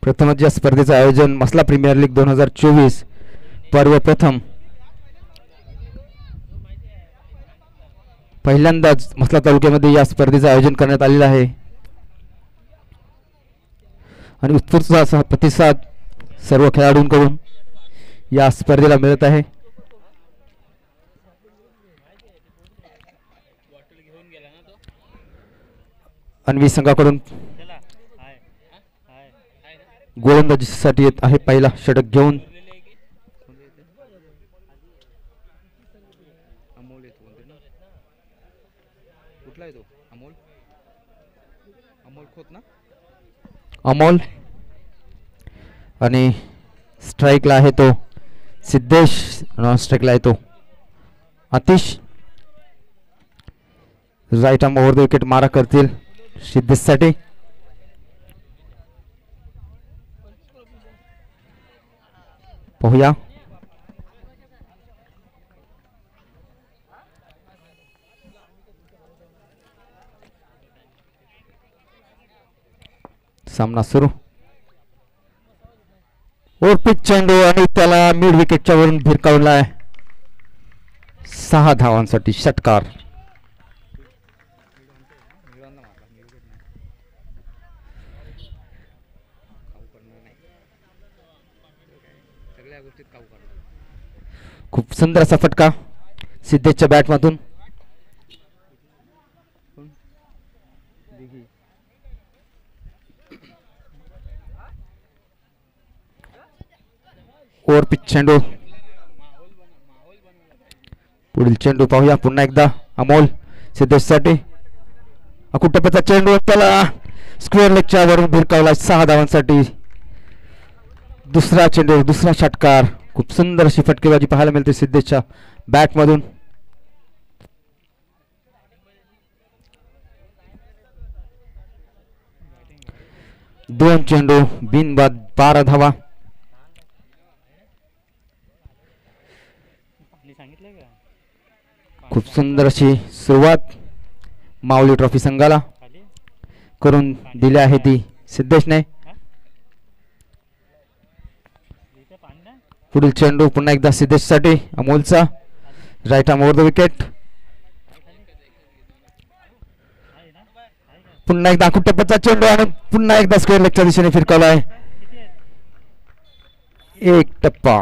प्रथमच या स्पर्धेचं आयोजन मसला प्रीमियर लीग 2024 पर्व प्रथम पहिल्यांदाच मसला तालुक्यामध्ये या स्पर्धेचं आयोजन करण्यात आलेलं आहे आणि उत्स्फूर्त असा प्रतिसाद सर्व खेळाडूंकडून या स्पर्धेला मिळत आहे. अन्वी संघाकडून गोलंदाजीसाठी येत आहे पहिला षटक घेऊन अमोल आणि स्ट्राइकला आहे तो सिद्धेश, नॉन स्ट्राइकला आहे तो Atish. Right arm over the wicket मारा करतील सिद्धेशसाठी. पाहूया सामना सुरू. और पिच चेंडू आणि त्याला मिड विकेटच्या वरून भिरकावलाय. 6 धावांसाठी षटकार. खूप सुंदर असा फटका सिद्धेशच्या बॅटमधून. ओव्हर पिच चेंडू. पुढील चेंडू पाहूया पुन्हा एकदा अमोल सिद्धेशसाठी. अकुटप्याचा चेंडू त्याला स्क्वेअर लेगच्या वरून भिरकावला 6 धावांसाठी. दुसरा चेंडू, दुसरा षटकार. खूप सुंदर अशी फटकेबाजी पाहायला मिळते सिद्धेशच्या बॅटमधून. दोन चेंडू बिनबाद 12 धावा. खूप सुंदर अशी सुरुवात माऊली ट्रॉफी संघाला करून दिली आहे ती सिद्धेशने. पुढील चेंडू पुन्हा एकदा सिद्धेशसाठी अमोलचा. Right arm over the wicket. पुन्हा एकदा टप्प्याचा चेंडू आणि पुन्हा एकदा स्क्वेअर लेगच्या दिशेने फिरकावला आहे. 1 टप्पा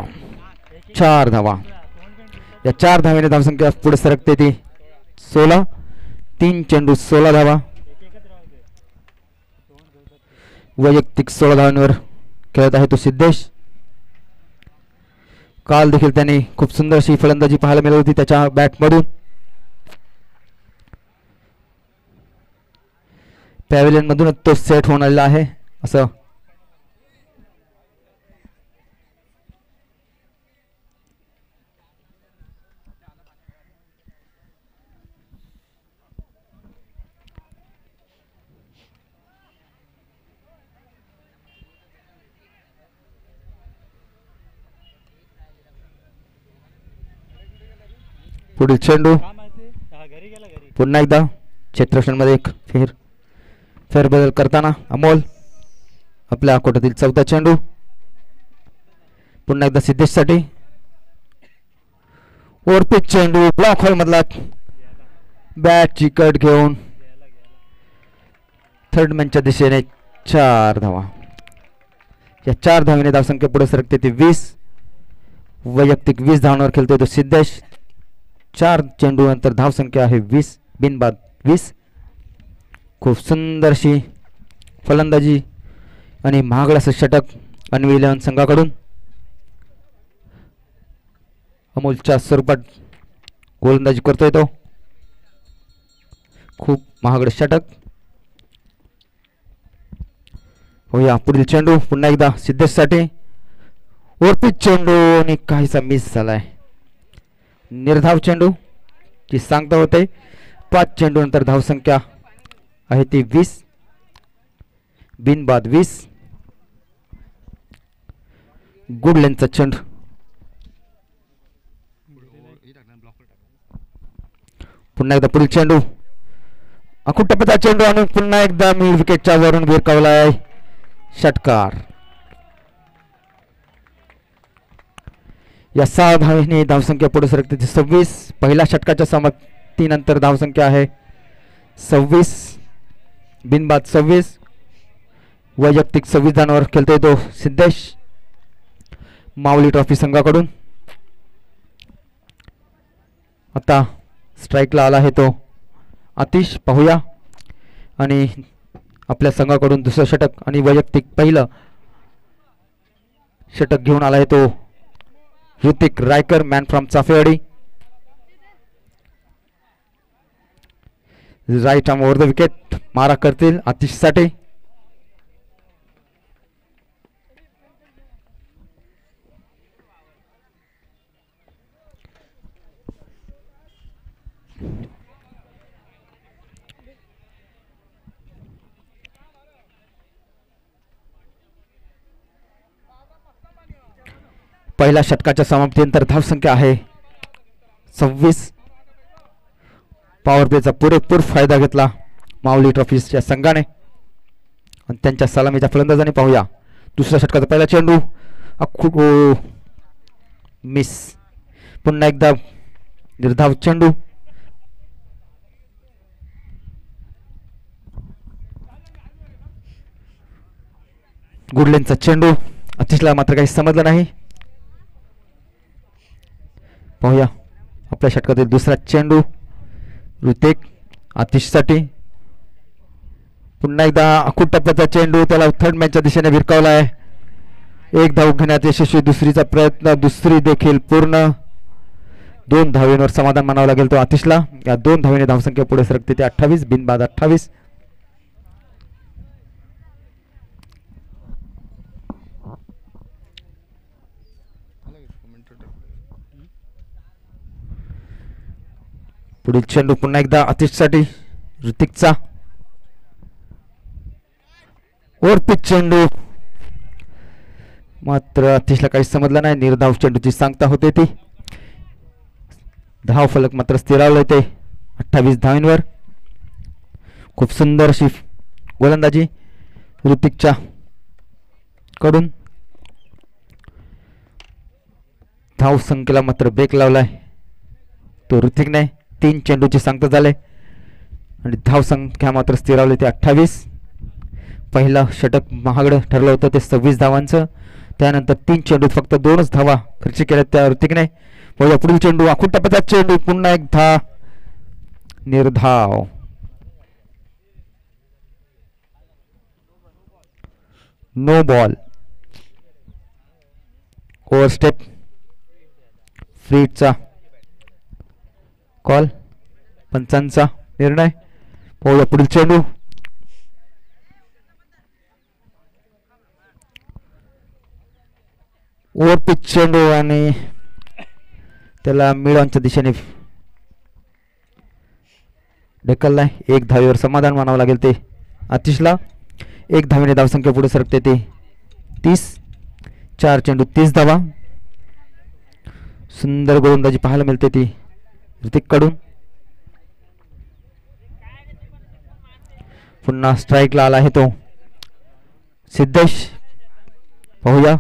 4 धावा. या 4 धावेने धावसंख्या पुढे सरकते ती 16. 3 चेंडू 16 धावा. वैयक्तिक 16 धावांवर खेळत आहे तो सिद्धेश. काल देखील त्याने खूप सुंदर अशी फलंदाजी पाहायला मिळाली होती त्याच्या बॅटमधून. पॅव्हिलियन मधूनच तो सेट होऊन आलेला आहे असं पुढील चेंडू पुन्हा एकदा क्षेत्ररक्षणामध्ये एक फेरबदल करताना अमोल. आपल्या कोट्यातील 4था चेंडू पुन्हा एकदा सिद्धेशसाठी. ओव्हरपिच चेंडू ब्लॉक होल मधला बॅटची कट घेऊन थर्ड मॅनच्या दिशेने 4 धावा. या 4 धावेने धावसंख्या पुढे सरकते ती 20. वैयक्तिक 20 धावांवर खेळतोय तो सिद्धेश. 4 चेंडू नंतर धावसंख्या आहे 20 बिनबाद 20. खूप सुंदर अशी फलंदाजी आणि महागड असं षटक अन्वी 11 संघाकडून. अमोलच्या स्वरूपात गोलंदाजी करतोय तो. खूप महागड षटक. होया पुढील चेंडू पुन्हा एकदा सिद्धेशसाठी. ओव्हरपिच चेंडू आणि काहीसा मिस झालाय. निर्धाव चेंडू ची सांगता होते. 5 चेंडू नंतर धावसंख्या आहे ती 20 बिनबाद 20. गुडलेनचा चेंडू. पुन्हा एकदा पुढील चेंडू. आखूड टप्प्याचा चेंडू आणि पुन्हा एकदा मिड विकेटच्या वरून भिरकावलाय. षटकार. या 6 धावेने धावसंख्या पुढे सरकते 26. पहिल्या षटकाच्या समाप्तीनंतर धावसंख्या आहे 26. बिनबाद 26. वैयक्तिक 26 धावांवर खेळतोय तो सिद्धेश माऊली ट्रॉफी संघाकडून. आता स्ट्राईकला आला आहे तो आतिश. पाहूया. आणि आपल्या संघाकडून दुसरं षटक आणि वैयक्तिक पहिलं षटक घेऊन आला आहे तो Hrithik Raikar man from Chafewadi. Right arm over the wicket मारा करतील आतिशसाठी. पहिल्या षटकाच्या समाप्तीनंतर धावसंख्या आहे 26. पॉवर प्लेचा पुरेपूर फायदा घेतला माऊली ट्रॉफीच्या संघाने आणि त्यांच्या सलामीच्या फलंदाजाने. पाहूया दुसऱ्या षटकाचा पहिला चेंडू. मिस. पुन्हा एकदा निर्धाव चेंडू. गुडलेनचा चेंडू. आतिशला मात्र काही समजलं नाही. पाहूया आपल्या षटकातील दुसरा चेंडू ऋतिक आतिशसाठी. पुन्हा एकदा आखूड टप्प्याचा चेंडू. त्याला थर्ड मॅचच्या दिशेने भिरकावला आहे. एक धाव घेण्यात यशस्वी. दुसरीचा प्रयत्न. दुसरी देखील पूर्ण. 2 धावेंवर समाधान मानावं लागेल तो आतिशला. या 2 धावेने धावसंख्या पुढे सरकते ते 28. बिनबाद 28. पुढील चेंडू पुन्हा एकदा आतिशसाठी. ऋतिकचा ओव्हर पिच चेंडू. मात्र आतिशला काही समजलं नाही. निर्धाव चेंडूची सांगता होते ती. धाव फलक मात्र स्थिरावलं ते 28 धावांवर. खूप सुंदर अशी गोलंदाजी ऋतिकच्या कडून. धाव संख्येला मात्र ब्रेक लावलाय तो ऋतिकने. 3 चेंडूची सांगता झाले आणि धाव संख्या मात्र स्थिरावली ते 28. पहिला षटक महागडं ठरलं होतं ते 26 धावांचं. त्यानंतर 3 चेंडूत फक्त 2च धावा खर्च केल्या त्या ऋतिकने. पुढील चेंडू आखूड टप्प्याचा चेंडू. पुन्हा एक निर्धाव. No ball. ओव्हरस्टेप. फ्रीटचा कॉल. पंचांचा निर्णय. पाहूया पुढील चेंडू. ओव्हर पिच चेंडू आणि त्याला मिडॉनच्या दिशेने ढकललाय. 1 धावेवर समाधान मानावं लागेल ते आतिशला. 1 धावेने धावसंख्या पुढे सरकते ते 30. 4 चेंडू 30 धावा. सुंदर गोलंदाजी पाहायला मिळते ती ऋतिक कडून. पुन्हा स्ट्राईकला आला आहे तो सिद्धेश. पाहूया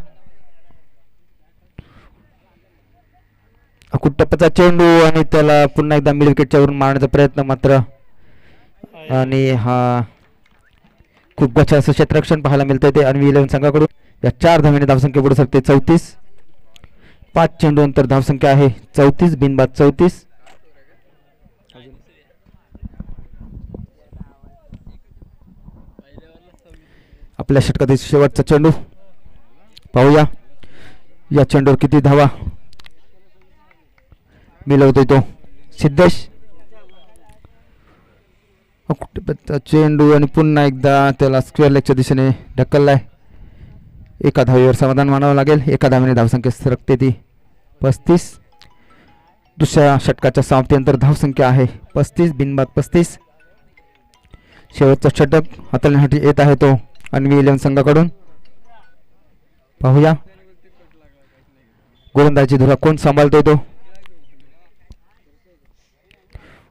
आखूड टप्प्याचा चेंडू आणि त्याला पुन्हा एकदा मिड विकेटच्या वरून मारण्याचा प्रयत्न मात्र. आणि हा खूप गच्छ असं क्षेत्ररक्षण पाहायला मिळतंय ते अन्वी 11 संघाकडून. या 4 धावेने धावसंख्या पुढे सरकते 34. 5 चेंडू नंतर धावसंख्या आहे 34. बिनबाद 34. आपल्या षटकातील शेवटचा चेंडू. पाहूया या चेंडूवर किती धावा मिळवतोय तो सिद्धेश. चेंडू आणि पुन्हा एकदा त्याला स्क्वेअर लेगच्या दिशेने ढकललाय. 1 धावेवर समाधान मानावं लागेल. 1 धावेने धावसंख्या सरकते ती 35. दुसऱ्या षटकाच्या समाप्तीनंतर धावसंख्या आहे 35. बिनबाद 35. शेवटचा षटक हाताळण्यासाठी येत आहे तो अन्वी 11 संघाकडून. पाहूया गोलंदाजी धुरा कोण सांभाळतोय तो.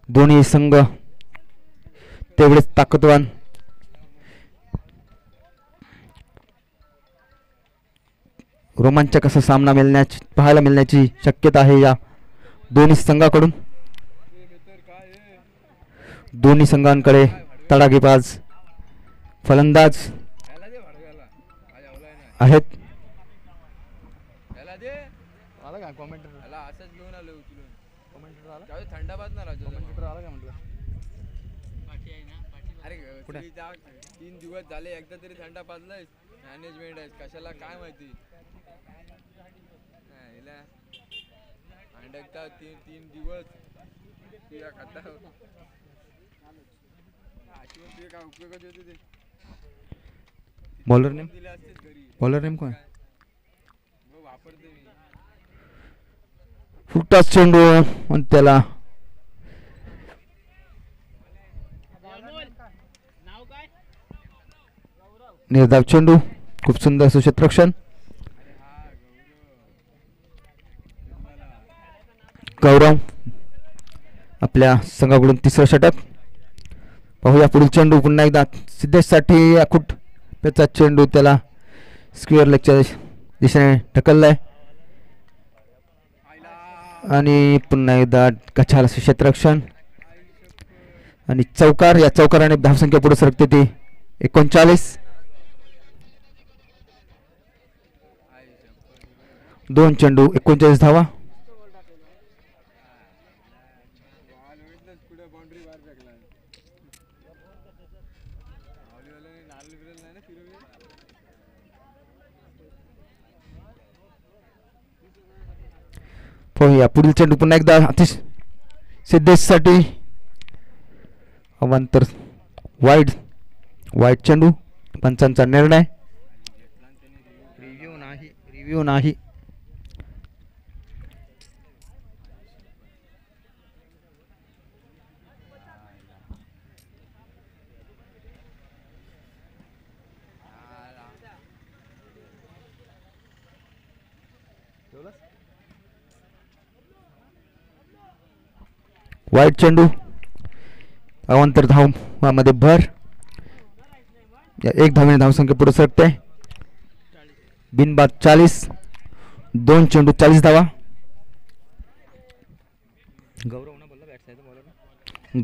दोन्ही संघ तेवढेच ताकदवान. रोमांचक असा सामना पाहायला मिळण्याची शक्यता आहे या दोन्ही संघाकडून. दोन्ही संघांकडे तडाखेबाज फलंदाज आहेत. तीन दिवस झाले एकदा तरी थंडा पाजलाय मॅनेजमेंट आहे कशाला काय माहिती. तीन दिवस काय उपयोगाचे होते ते. बॉलर नेम कोण वापरते मी. फुटताच चेंडू आणि त्याला निर्धाव चेंडू. खूप सुंदर सुक्षेत्ररक्षण. गौरव आपल्या संघाकडून तिसरं षटक. पाहूया पुढील चेंडू पुन्हा एकदा सिद्धेशसाठी. अखूट त्याचा चेंडू त्याला स्क्वेअर लेगच्या दिशेने ढकललाय आणि पुन्हा एकदा गछाल क्षेत्ररक्षण आणि चौकार. या चौकाराने धावसंख्या पुढे सरकते ती 39. 2 चेंडू 39 धावा. पाहूया पुढील चेंडू पुन्हा एकदा सिद्धेशसाठी. अवांतर वाईड चेंडू. पंचांचा निर्णय रिव्ह्यू नाही. वाईट चेंडू. अवांतर धावामध्ये भर. एक धावेने धावसंख्या पुढे सरकते. बिनबाद 40. 2 चेंडू 40 धावा.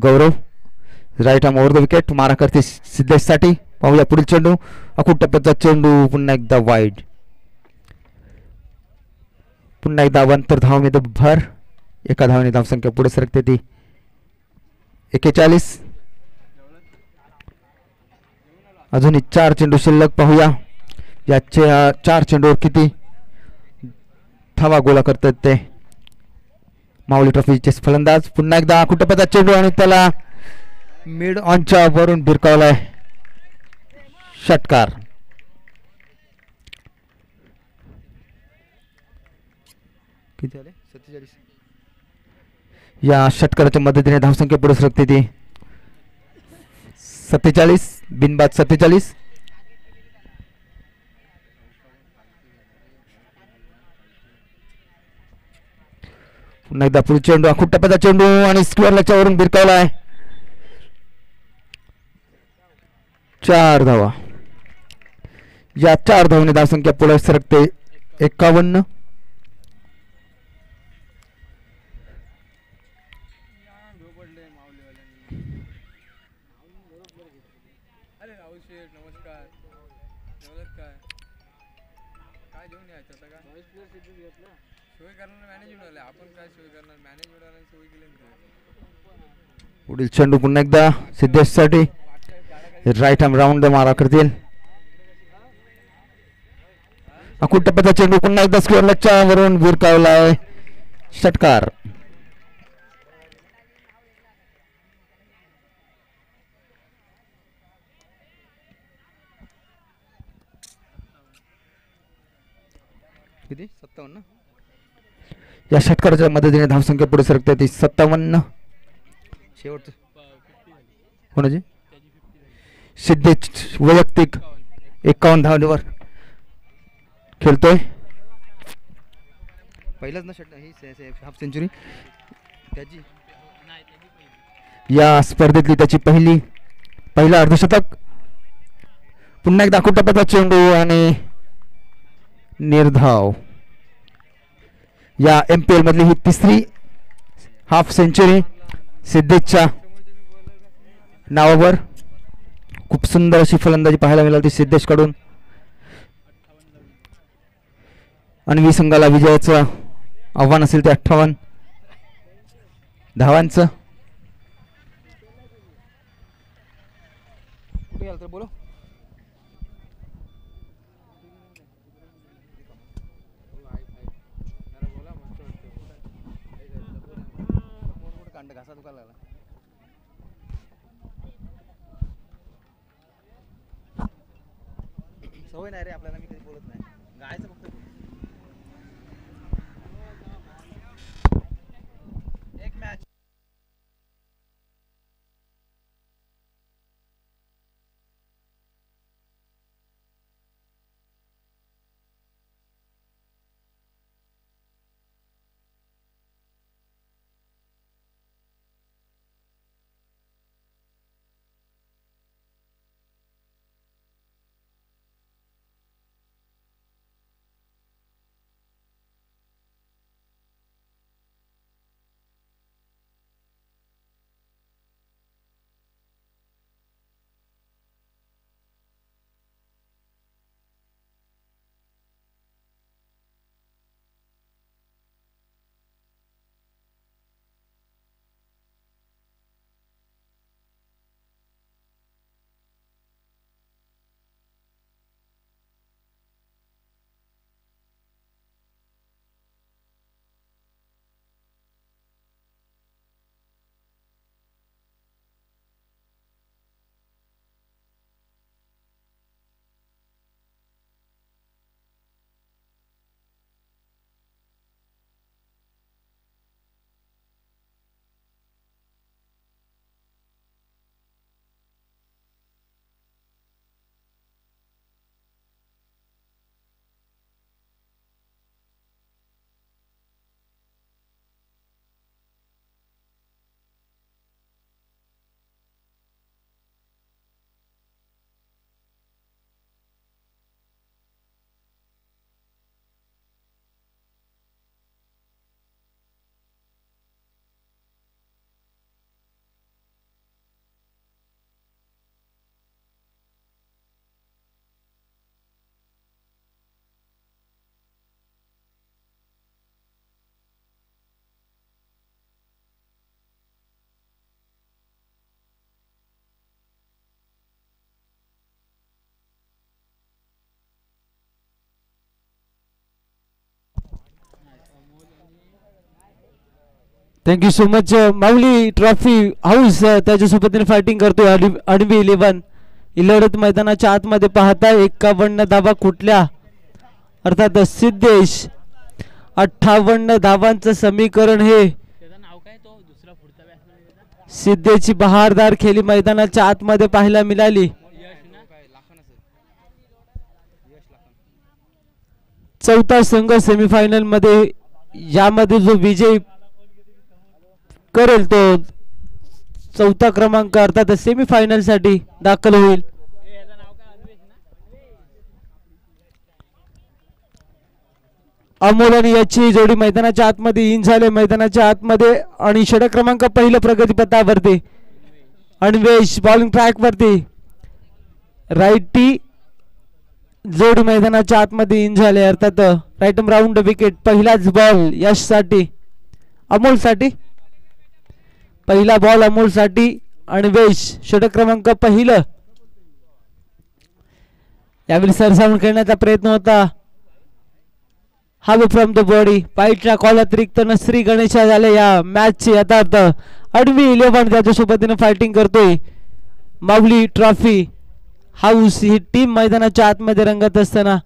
Gaurav right arm over the wicket. मारा करते सिद्धेशसाठी. पाहूया पुढील चेंडू. अखूट टप्प्याचा चेंडू पुन्हा एकदा वाईड. पुन्हा एकदा अवांतर धावामध्ये भर. एका धावेने धावसंख्या पुढे सरकते ती 41. अजूनही 4 चेंडू शिल्लक. पाहूया याच्या 4 चेंडूवर किती धावा गोळा करतात ते माऊली ट्रॉफीचे फलंदाज. पुन्हा एकदा कुटुंबाचा चेंडू आणि त्याला मिड ऑनच्या वरून भिरकावलाय. षटकार. किती आले 47. या षटकाराच्या मदतीने धावसंख्या पुढे सरकते ती 47. बिनबाद 47. पुन्हा एकदा पुढे चेंडू. अखूट टप्प्याचा चेंडू आणि स्क्वेअर लेगच्या वरून भिरकावलाय. 4 धावा. या 4 धावांनी धावसंख्या पुढे सरकते 51. पुढील चेंडू पुन्हा एकदा सिद्धेशसाठी. राईट आर्म राऊंड मारा करतील. अखूट टप्प्याचा चेंडू पुन्हा एकदा स्क्वेअर लेगच्या वरून भिरकावलाय. षटकार. किती 57. या षटकाराच्या मदतीने धावसंख्या पुढे सरकते ती 57. शेवट कोणाची सिद्धेश वैयक्तिक 51 धावांवर खेळतोय. पहिलाच ना हाफ सेंचुरी त्याची या स्पर्धेतली त्याची पहिला अर्धशतक. पुन्हा एकदा कुटपटा चेंडू आणि निर्धाव. या MPL मधली ही तिसरी हाफ सेंचुरी सिद्धेशच्या नावावर. खूप सुंदर अशी फलंदाजी पाहायला मिळाली सिद्धेश कडून. अनवी संघाला विजयाचं आव्हान असेल ते 58 धावांचं. कुठे गेला तर बोलो. घासा दुखायला लागला. सवय नाही रे आपल्याला. मी कधी बोलत नाही. गायचं फक्त एक match. Thank you so much. Mauli trophy house त्याच्यासोबतीने फायटिंग करतोय. अडवी 11 लढत मैदानाच्या आतमध्ये पाहता 51 धावा कुठल्या अर्थात सिद्धेश 58 धावांचं समीकरण हे सिद्धेशची बहारदार खेळी मैदानाच्या आतमध्ये पाहायला मिळाली. चौथा संघ सेमीफायनल मध्ये यामध्ये जो विजय करेल तो चौथा क्रमांक अर्थात सेमीफायनल साठी दाखल होईल. अमोल आणि याची जोडी मैदानाच्या आतमध्ये इन झाले मैदानाच्या आतमध्ये आणि षटक क्रमांक पहिलं प्रगतीपथावरती. अन्वेष बॉलिंग ट्रॅक वरती राईटी जोडी मैदानाच्या आतमध्ये इन झाले अर्थात राईट राऊंड विकेट. पहिलाच बॉल यश साठी अमोल साठी. पहिला बॉल अमोल साठी अन्वेष षटक क्रमांक पहिलं. यावेळी सरसावून खेळण्याचा प्रयत्न होता. हवे फ्रॉम द बॉडी पाईटच्या कॉल अतिरिक्त श्री गणेशा झाले या मॅचची यथार्थ. अडवी 11 त्याच्या सोबतीने फायटिंग करतोय. माऊली ट्रॉफी हाऊस ही टीम मैदानाच्या आतमध्ये रंगत असताना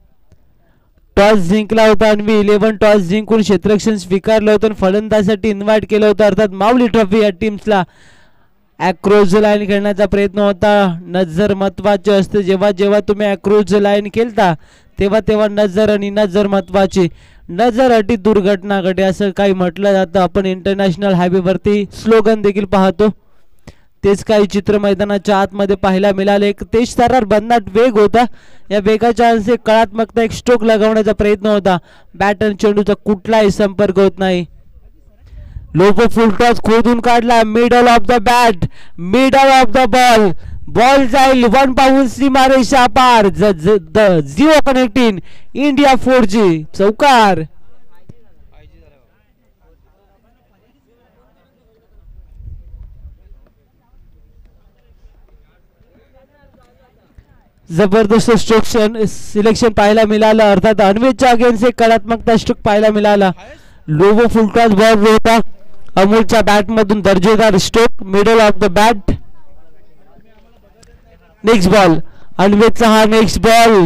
टॉस जिंकला होता. अनवी 11 टॉस जिंकून क्षेत्ररक्षण स्वीकारलं होतं. फलंदाजासाठी इन्व्हाइट केलं होतं अर्थात माऊली ट्रॉफी या टीम्सला. अॅक्रोज लाईन खेळण्याचा प्रयत्न होता. नजर महत्वाचे असते. जेव्हा जेव्हा तुम्ही अॅक्रोज लाईन खेळता तेव्हा तेव्हा नजर आणि नजर महत्वाची. नजर अटी दुर्घटना घटे असं काही म्हटलं जातं. आपण इंटरनॅशनल हायवेवरती स्लोगन देखील पाहतो. तेच काही चित्र मैदानाच्या आतमध्ये पाहायला मिळाले. एक तेज तरार भन्नाट वेग होता. या वेगाच्या अंशी कलात्मकता एक स्ट्रोक लगावण्याचा प्रयत्न होता. बॅट आणि चेंडूचा कुठलाही संपर्क होत नाही. लोबो फुल टॉस खोदून काढला. Middle of the bat, middle of the ball. Ball जाईल 1 पाऊल सीमारेषा पार. झिरो कनेक्टिंग इंडिया 4G चौकार. जबरदस्त स्ट्रोक सिलेक्शन पाहायला मिळालं. अर्थात अनवेच्या अगेन्स्ट एक कलात्मकता स्ट्रोक पाहायला मिळाला. लोबो फुलटॉस बॉल होता. अमोलच्या बॅट मधून दर्जेदार stroke. Middle of the bat. Next ball. अनवेचा हा नेक्स्ट बॉल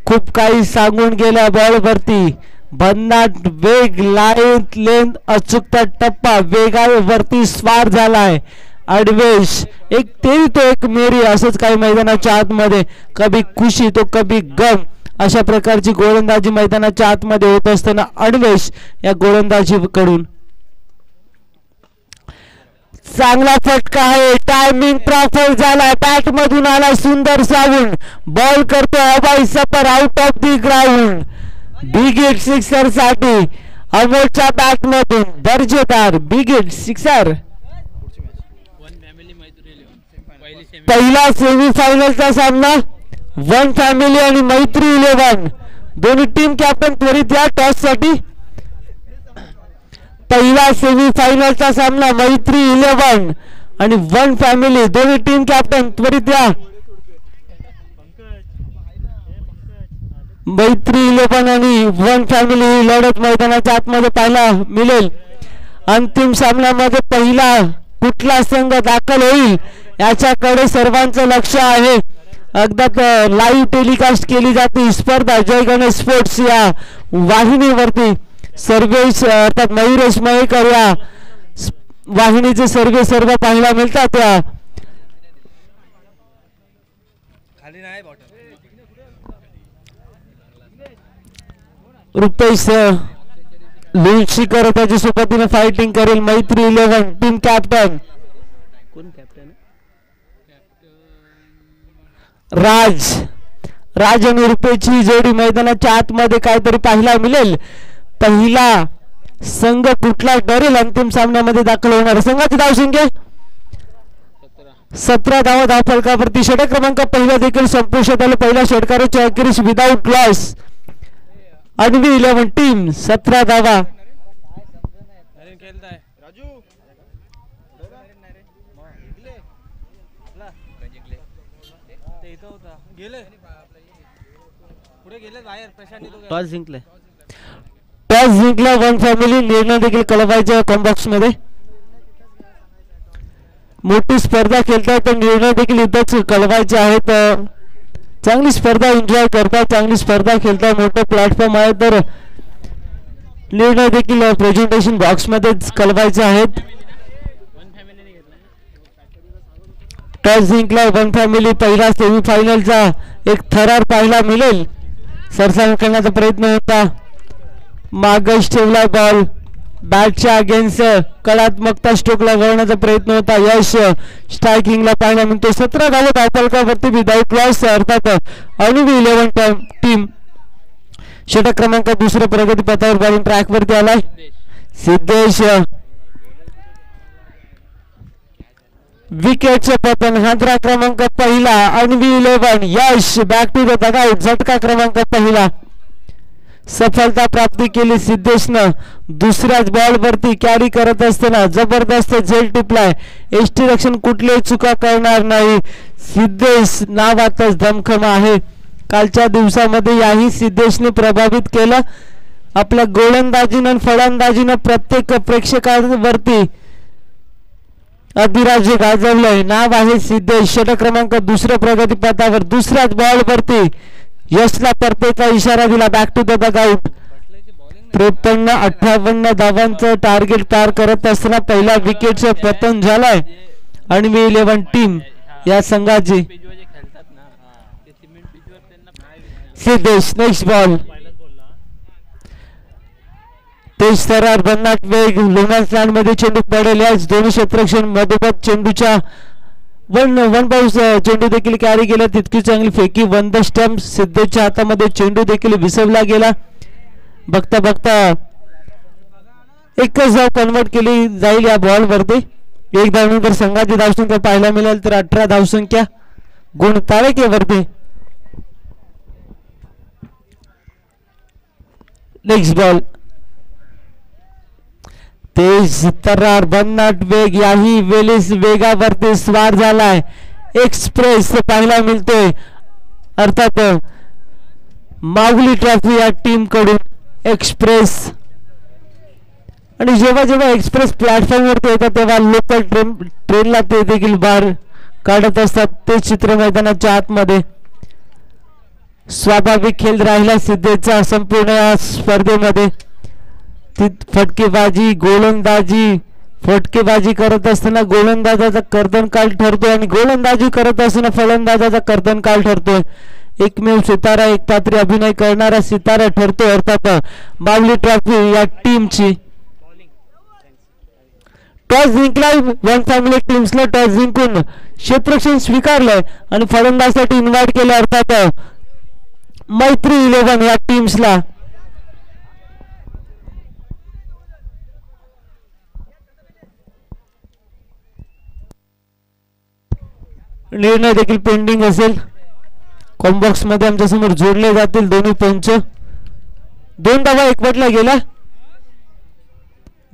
खूप काही सांगून गेल्या बॉल वरती. भन्नाट वेग, लाईन लेंथ, अचूकता, टप्पा, वेगावरती स्वार झालाय अडवेश. एक तेरी तो एक मेरी असंच काही मैदानाच्या आतमध्ये कभी खुशी तो कभी गम अशा प्रकारची गोलंदाजी मैदानाच्या आतमध्ये होत असताना अडवेश या गोलंदाजी कडून चांगला फटका आहे. टायमिंग प्रॉपर झाला. बॅट मधून आला सुंदर सावून. बॉल करतो हवाई सफर out of the ground. Big hit sixer साठी अमोलच्या बॅट मधून दर्जेदार बिग हिट सिक्सर. पहिला सेमीफायनलचा सामना वन फॅमिली आणि मैत्री 11 दोन्ही टीम कॅप्टन त्वरित या टॉस साठी. पहिला सेमीफायनलचा सामना मैत्री 11 आणि वन फॅमिली दोन्ही टीम कॅप्टन त्वरित या. मैत्री 11 आणि वन फॅमिली ही लढत मैदानाच्या आतमध्ये पाहायला मिळेल. अंतिम सामन्यामध्ये पहिला कुठला संघ दाखल होईल याच्याकडे सर्वांचं लक्ष आहे. अगदा लाईव्ह टेलिकास्ट केली जाते स्पर्धा जय गणेश स्पोर्ट्स या वाहिनीवरती. सर्वेश अर्थात मयुरेश मयेकर या वाहिनीचे सर्व पाहायला मिळतात. त्या रुपेश लुंशीकर त्याच्या सोबतीने फायटिंग करेल. मैत्री 11 टीम कॅप्टन कोण कॅप्टन? राज आणि रुपेशची जोडी मैदानाच्या आतमध्ये काहीतरी पाहायला मिळेल. पहिला संघ कुठला ठरेल अंतिम सामन्यामध्ये दाखल होणार. संघाची धावसंख्या 17 धावा. धावफलकावरती षटक क्रमांक पहिला देखील संपुष्टात आला. पहिला षटकाराची अखेरीस विदाउट लॉस. अडवी 11 टीम 17 धावा. टॉस जिंकला वन फॅमिली. निर्णय देखील कळवायचे कॉम्बॉक्स मध्ये. मोठी स्पर्धा खेळतात तर निर्णय देखील इथंच कळवायचे आहेत. चांगली स्पर्धा एन्जॉय करतात, चांगली स्पर्धा खेळतात. मोठं प्लॅटफॉर्म आहे तर निर्णय देखील प्रेझेंटेशन बॉक्स मध्येच कळवायचे आहेत. टॉस जिंकला वन फॅमिली. पहिला सेमीफायनलचा एक थरार पाहायला मिळेल. सरसावून करण्याचा प्रयत्न होता. मागच ठेवला बॉल. बॅटच्या अगेन्स्ट कलात्मकता स्ट्रोक लगावण्याचा प्रयत्न होता. यश स्ट्रायकिंगला पाहायला मिळतो. 17 धावा धावफलकावरती विदाउट लॉस. अर्थात अणुवी 11 टीम षटक क्रमांक दुसऱ्या प्रगती पथावर बॉलिंग ट्रॅक वरती आलाय. सिद्धेश विकेटचे पतन. हादरा क्रमांक पहिला अणवी 11. यश बॅक टू द डगआउट. झटका क्रमांक पहिला. सफलता प्राप्ती केली सिद्धेशनं. दुसऱ्याच बॉल वरती कॅरी करत असताना जबरदस्त झेल टिपलाय. एसटी रक्षण कुठलीही चुका करणार नाही. सिद्धेश नावातच दमखम आहे. कालच्या दिवसामध्ये याही सिद्धेशने प्रभावित केलं. आपल्या गोलंदाजीनं फलंदाजीनं प्रत्येक प्रेक्षकांवरती अधिराज्य गाजवलंय. नाव आहे सिद्धेश. षटक क्रमांक दुसऱ्या प्रगती पथावर. दुसऱ्याच बॉल वरती यशला परतेचा इशारा दिला. Back to the dugout. 53-58 धावांचं टार्गेट पार करत असताना पहिला विकेटचं पतन झालंय अणवी 11 टीम या संघाची. Siddhesh next ball. तेज तरार भन्नाट वेग लोणास लँड मध्ये चेंडू पडेल. याच दोन्ही क्षेत्ररक्षण मधोमध चेंडूच्या वन बाउन्स चेंडू देखील कॅरी केला. तितकी चांगली फेकी वन द स्टंप. सिद्धेशच्या हातामध्ये चेंडू देखील विसरला गेला. बघता बघता एकच धाव कन्वर्ट केली जाईल या बॉल वरती. एक धावनंतर संघाची धावसंख्या पाहायला मिळेल तर 18 धावसंख्या गुण तारकेवरती. Next ball. तेज तरार भन्नाट वेग याही वेळेस वेगावरती स्वार झालाय. एक्सप्रेस पाहायला मिळतोय. अर्थात माऊली ट्रॉफी या टीम कडून एक्सप्रेस. आणि जेव्हा जेव्हा एक्सप्रेस प्लॅटफॉर्म वरती येतात तेव्हा लोकल ट्रेनला ते देखील बाहेर काढत असतात. ते चित्र मैदानाच्या आतमध्ये स्वाभाविक खेळ राहिला सिद्धेचा संपूर्ण या स्पर्धेमध्ये. फटकेबाजी गोलंदाजी फटकेबाजी करत असताना गोलंदाजाचा कर्तनकाल ठरतोय आणि गोलंदाजी करत असताना फलंदाजाचा कर्तनकाल ठरतोय. एकमेव सितारा एक पात्री अभिनय करणारा सितारा ठरतो अर्थात माऊली ट्रॉफी या टीमची. टॉस जिंकलाय वन फॅमिली टीम्सला. टॉस जिंकून क्षेत्ररक्षण स्वीकारलंय आणि फलंदाजासाठी इन्व्हाइट केलं अर्थात मैत्री 11 या टीम्सला. निर्णय देखील पेंडिंग असेल. कॉम्बॉक्स मध्ये आमच्या समोर जोडले जातील दोन्ही पंच. 2 धावा एकवटल्या गेल्या.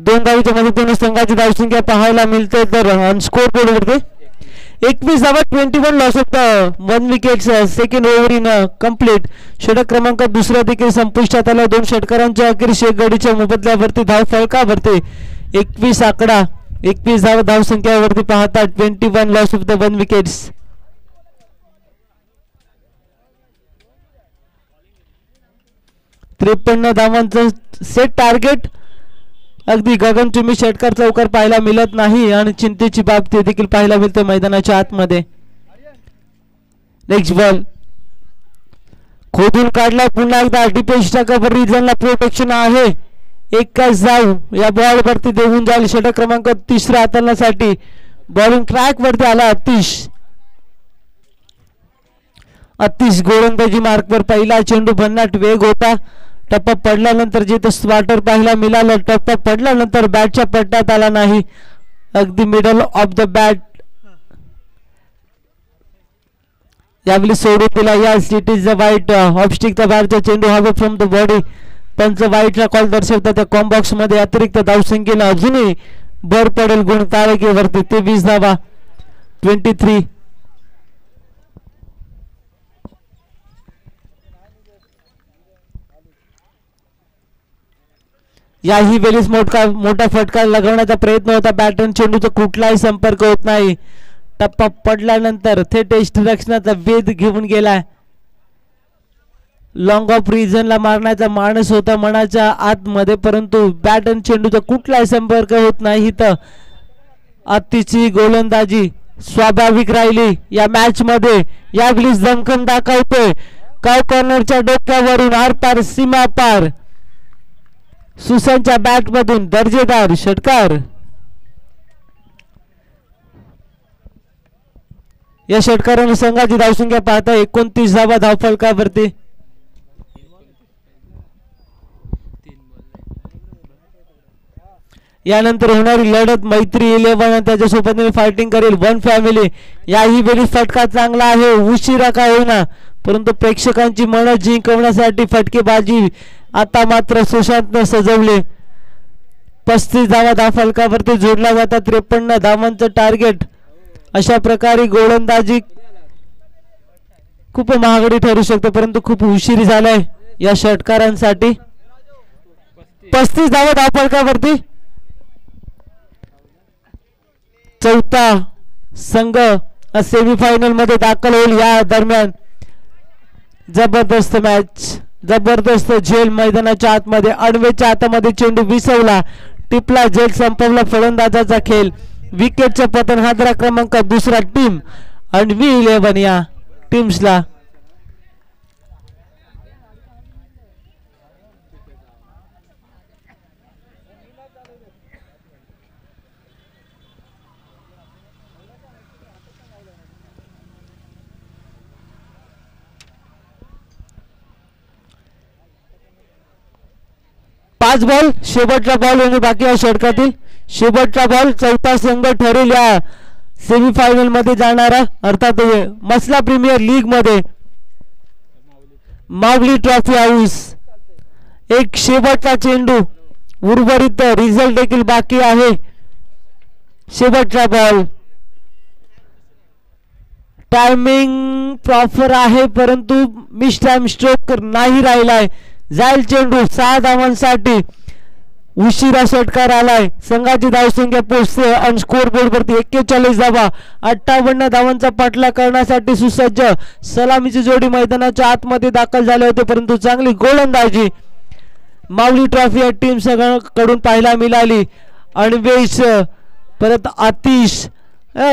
2 धावीच्या मदतीने संघाची धावसंख्या पाहायला मिळते तर स्कोर बोर्ड वरती 21 धावा 21 loss of 1 wicket. Second over in complete. षटक क्रमांक दुसरा देखील संपुष्टात आला. 2 षटकारांच्या अखेर शेगडीच्या मोबदल्यावरती धाव फलकावरती 21 आकडा 21 धावसंख्यावरती पाहता 21 लॉस ऑफ द 1 विकेट्स. त्रेपन्न धावांचं सेट टार्गेट अगदी गगनचुंबी षटकार चौकार पाहायला मिळत नाही आणि चिंतेची बाब ते देखील पाहायला मिळते मैदानाच्या आतमध्ये. नेक्स्ट बॉल खोदून काढलाय पुन्हा एकदा. डिफेन्सच्या कव्हर रिजनला प्रोटेक्शन आहे. एकच धाव या बॉल वरती देऊन जाईल. षटक क्रमांक तिसरा हाताळण्यासाठी बॉलिंग ट्रॅक वरती आला अतिश गोलंदाजी मार्कवर पहिला चेंडू भन्नाट वेग होता. टप्पा पडल्यानंतर जिथे स्वाटर पाहायला मिळालं. टप्पा पडल्यानंतर बॅटच्या पट्ट्यात आला नाही. अगदी मिडल ऑफ द बॅट यावेळी सोडून दिला. या इट इज द वाईट ऑफस्टिक द बॅटचा चेंडू हवे फ्रॉम द बॉडी. पंच वाईटला कॉल दर्शवतात. त्या कॉम्बॉक्स मध्ये अतिरिक्त धावसंख्येला अजूनही भर पडेल गुण तारकेवरती. 23 धावा 23. याही वेळेस मोठा फटका लगवण्याचा प्रयत्न होता. बॅटन चेंडूचा कुठलाही संपर्क होत नाही. टप्पा पडल्यानंतर थेट रक्षणाचा वेध घेऊन गेलाय. लॉंग ऑफ रिजनला मारण्याचा माणूस होता मनाच्या आतमध्ये परंतु बॅटन चेंडूचा कुठलाही संपर्क होत नाही. तर अतिची गोलंदाजी स्वाभाविक राहिली या मॅच मध्ये. यावेळी दमखम दाखवतोय. काव कॉर्नरच्या डोक्यावरून आरपार सीमा पार सुसांच्या बॅट मधून दर्जेदार षटकार. या षटकाराने संघाची धावसंख्या पाहता 29 धावा धावफलकावरती. यानंतर होणारी लढत मैत्री 11 त्याच्यासोबत फायटिंग करेल वन फॅमिली. याही वेळी फटका चांगला आहे. उशिरा का होईना परंतु प्रेक्षकांची मन जिंकवण्यासाठी फटकेबाजी आता मात्र सुशांतने सजवले. 35 धावा धावफलकावरती जोडला जातात. 53 धावांचं टार्गेट. अशा प्रकारे गोलंदाजी खूप महागडी ठरू शकते परंतु खूप उशिरी झालाय या षटकारांसाठी. 35 धावा धावफलकावरती. चौथा संघ सेमीफायनल मध्ये दाखल होईल. या दरम्यान जबरदस्त मॅच जबरदस्त झेल मैदानाच्या आतमध्ये. अडवेच्या हातामध्ये चेंडू विसवला. टिपला झेल संपवला फलंदाजाचा खेळ. विकेटचं पतन हादरा क्रमांक दुसरा टीम अडवी 11 या टीम्सला. 5 बॉल शेवटचा बॉल होणे बाकी आहे षटकातील शेवटचा बॉल चौथा संघ ठरेल या सेमीफायनल मध्ये जाणारा अर्थात मसला प्रीमियर लीग मध्ये माऊली ट्रॉफी हाऊस एक शेवटचा चेंडू उर्वरित रिझल्ट देखील बाकी आहे शेवटचा बॉल टायमिंग प्रॉपर आहे परंतु मिस टाइम स्ट्रोक नाही राहिलाय जाईल चेंडू 6 धावांसाठी उशिरा षटकार आलाय संघाची धावसंख्या पोहोचते आणि स्कोर बोर्ड वरती 41 धावा 58 धावांचा पाठलाग करण्यासाठी सुसज्ज सलामीची जोडी मैदानाच्या आतमध्ये दाखल झाले होते परंतु चांगली गोलंदाजी माऊली ट्रॉफी या टीम कडून पाहायला मिळाली अन्वेष परत आतिश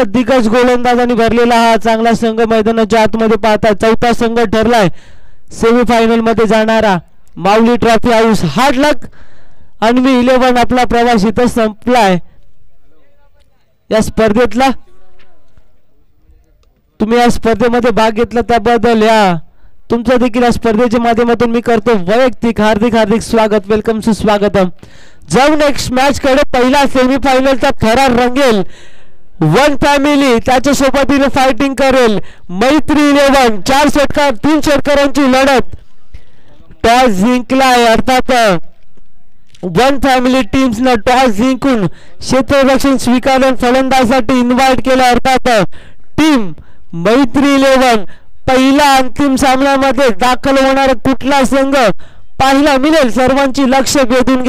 दिग्गज गोलंदाजांनी भरलेला हा चांगला संघ मैदानाच्या आतमध्ये पाहता चौथा संघ ठरलाय सेमीफायनल मध्ये जाणारा माऊली ट्रॉफी हाऊस हार्ड लक अन्वी 11 आपला प्रवास इथं संपलाय या स्पर्धेतला तुम्ही या स्पर्धेमध्ये भाग घेतला त्याबद्दल या तुमचं देखील या स्पर्धेच्या माध्यमातून मी करतो वैयक्तिक हार्दिक स्वागत वेलकम सुस्वागतम जाऊ नेक्स्ट मॅच कडे पहिला सेमीफायनलचा थरार रंगेल वन फॅमिली त्याच्या सोबतीने फायटिंग करेल मैत्री 11 3 षटकारांची लढत टॉस जिंकलाय अर्थात वन फॅमिली टीम्स न टॉस जिंकून क्षेत्ररक्षण स्वीकारून फलंदाजासाठी इन्व्हाइट केलं अर्थात टीम मैत्री 11 पहिला अंतिम सामन्यामध्ये दाखल होणारा कुठला संघ पाहायला मिळेल सर्वांची लक्ष वेधून